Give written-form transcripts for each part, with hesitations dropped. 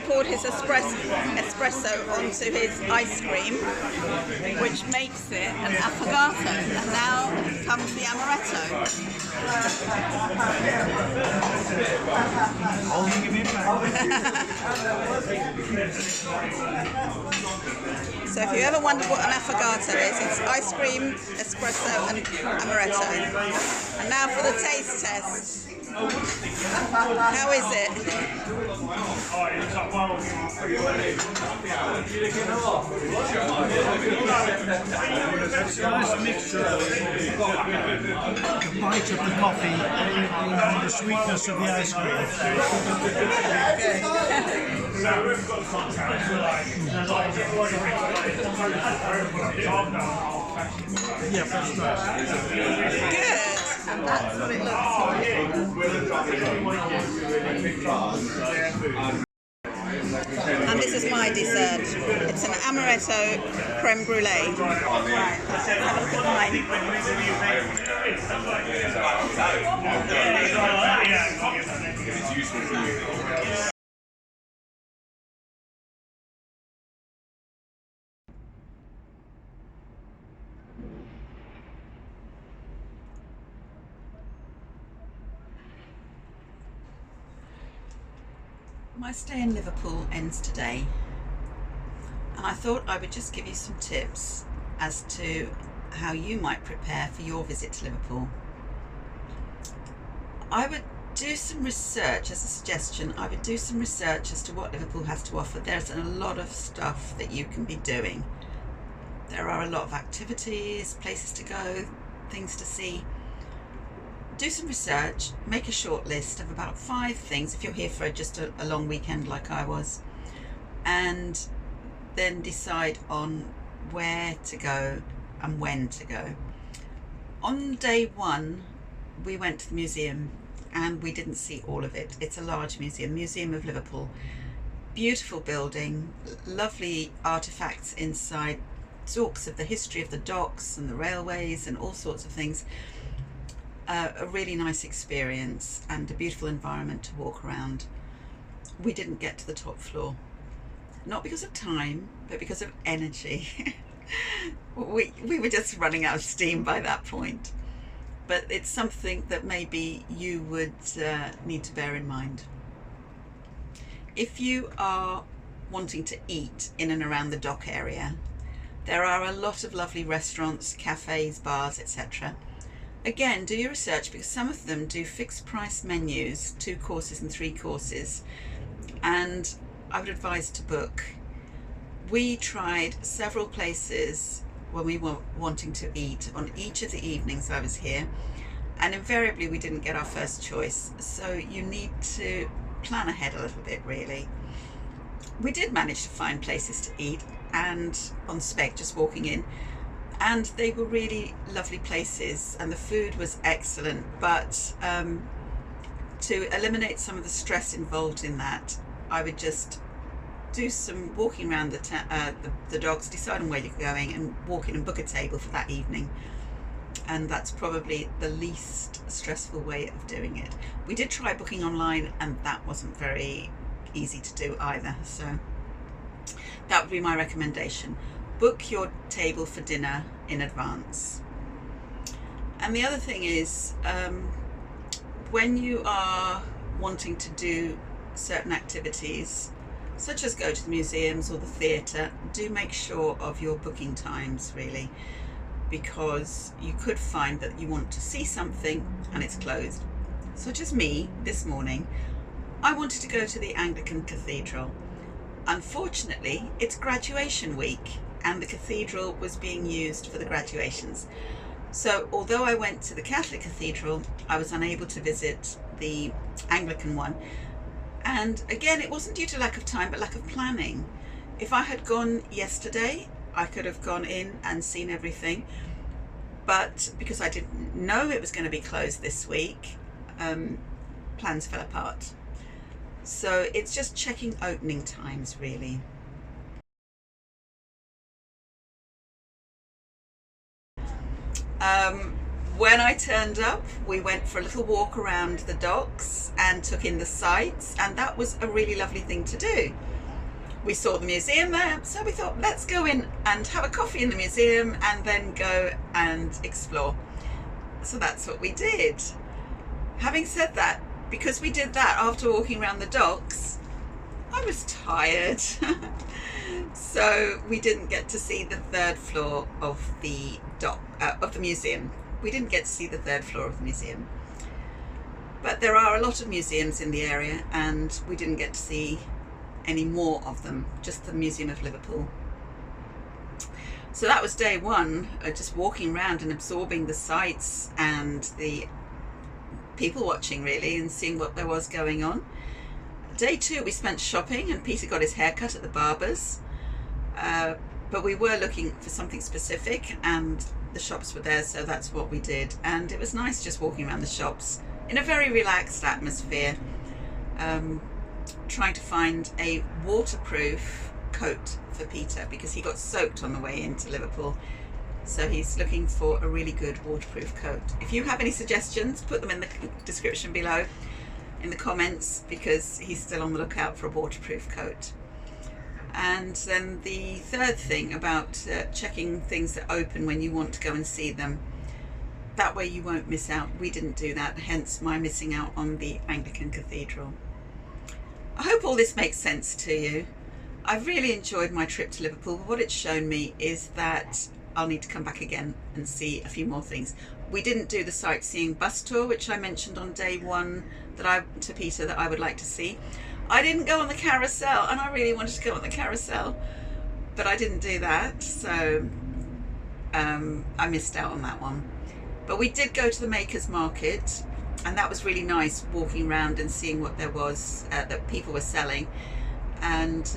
poured his espresso onto his ice cream, which makes it an affogato. And now comes the amaretto. So if you ever wondered what an affogato is, it's ice cream, espresso and amaretto. And now for the taste test. How is it? It's a nice mixture of the bite of the coffee and the sweetness of the ice cream. Yeah, that's nice. Good. And that's what it looks like. And this is my dessert. It's an amaretto creme brulee. Right, let's have a look at mine. My stay in Liverpool ends today, and I thought I would just give you some tips as to how you might prepare for your visit to Liverpool. I would do some research, as a suggestion, I would do some research as to what Liverpool has to offer. There's a lot of stuff that you can be doing. There are a lot of activities, places to go, things to see. Do some research, make a short list of about 5 things if you're here for just a long weekend like I was, and then decide on where to go and when to go. On day 1 we went to the museum and we didn't see all of it. It's a large museum, Museum of Liverpool. Beautiful building, lovely artifacts inside, talks of the history of the docks and the railways and all sorts of things. A really nice experience and a beautiful environment to walk around. We didn't get to the top floor, not because of time, but because of energy. we were just running out of steam by that point. But it's something that maybe you would need to bear in mind. If you are wanting to eat in and around the dock area, there are a lot of lovely restaurants, cafes, bars, etc. Again, do your research, because some of them do fixed price menus, 2 courses and 3 courses, and I would advise to book. We tried several places when we were wanting to eat on each of the evenings I was here, and invariably we didn't get our first choice, so you need to plan ahead a little bit really. We did manage to find places to eat, and on spec, just walking in, and they were really lovely places and the food was excellent, but to eliminate some of the stress involved in that, I would just do some walking around the docks, decide on where you're going and walk in and book a table for that evening. And that's probably the least stressful way of doing it. We did try booking online and that wasn't very easy to do either, so that would be my recommendation. Book your table for dinner in advance. And the other thing is, when you are wanting to do certain activities, such as go to the museums or the theatre, do make sure of your booking times really, because you could find that you want to see something and it's closed. Such as me this morning, I wanted to go to the Anglican Cathedral. Unfortunately, it's graduation week and the cathedral was being used for the graduations. So although I went to the Catholic Cathedral, I was unable to visit the Anglican one. And again, it wasn't due to lack of time, but lack of planning. If I had gone yesterday, I could have gone in and seen everything. But because I didn't know it was going to be closed this week, plans fell apart. So it's just checking opening times really. When I turned up, we went for a little walk around the docks and took in the sights, and that was a really lovely thing to do. we saw the museum there, so we thought, let's go in and have a coffee in the museum and then go and explore. So that's what we did. Having said that, because we did that after walking around the docks, I was tired. So we didn't get to see the third floor of the museum. We didn't get to see the third floor of the museum. But there are a lot of museums in the area, and we didn't get to see any more of them, just the Museum of Liverpool. So that was day one, just walking around and absorbing the sights and the people watching really, and seeing what there was going on. Day two we spent shopping, and Peter got his hair cut at the barber's, but we were looking for something specific and the shops were there, so that's what we did. And it was nice just walking around the shops in a very relaxed atmosphere, trying to find a waterproof coat for Peter because he got soaked on the way into Liverpool. So he's looking for a really good waterproof coat. If you have any suggestions, put them in the description below, in the comments, because he's still on the lookout for a waterproof coat. And then the third thing about checking things that open when you want to go and see them. That way you won't miss out. We didn't do that, hence my missing out on the Anglican Cathedral. I hope all this makes sense to you. I've really enjoyed my trip to Liverpool, but what it's shown me is that I'll need to come back again and see a few more things. We didn't do the sightseeing bus tour, which I mentioned on day one to Peter that I would like to see. I didn't go on the carousel, and I really wanted to go on the carousel, but I didn't do that, so I missed out on that one. But we did go to the Makers Market, and that was really nice, walking around and seeing what there was that people were selling. And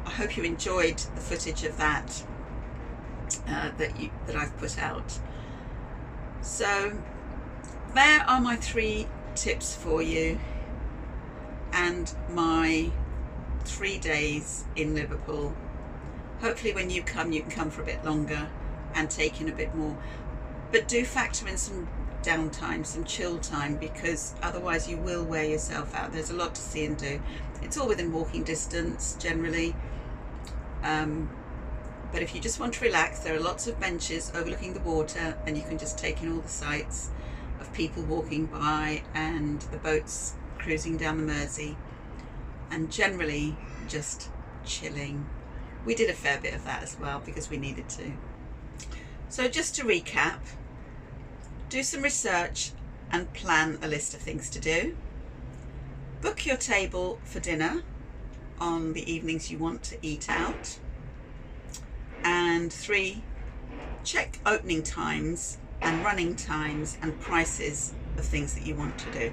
I hope you enjoyed the footage of that that I've put out. So there are my 3 tips for you, and my 3 days in Liverpool. Hopefully when you come, you can come for a bit longer and take in a bit more, but do factor in some downtime, some chill time, because otherwise you will wear yourself out. There's a lot to see and do. It's all within walking distance generally, but if you just want to relax, there are lots of benches overlooking the water, and you can just take in all the sights of people walking by and the boats cruising down the Mersey, and generally just chilling. We did a fair bit of that as well because we needed to. So just to recap, do some research and plan a list of things to do. Book your table for dinner on the evenings you want to eat out. And 3, check opening times and running times and prices of things that you want to do.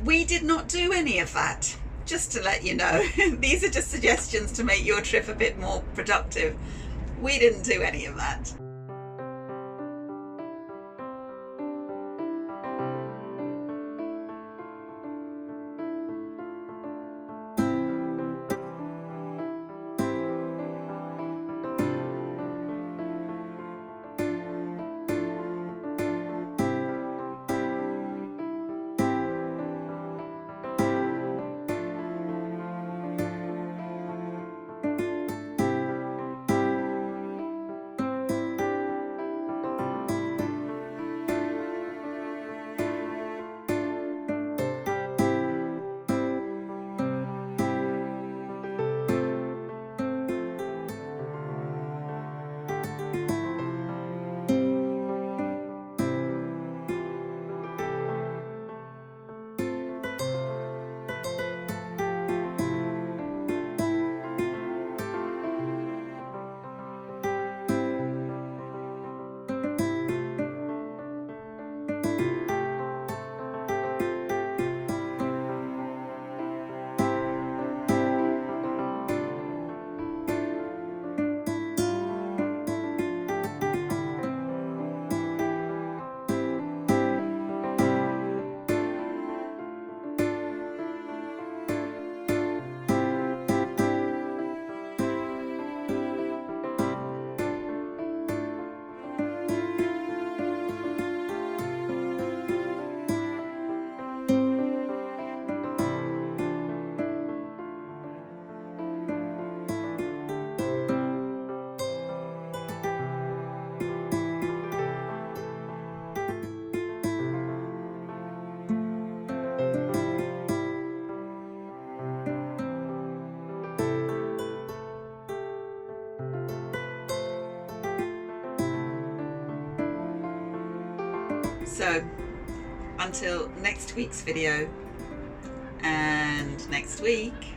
We did not do any of that, just to let you know. These are just suggestions to make your trip a bit more productive. We didn't do any of that. So until next week's video and next week,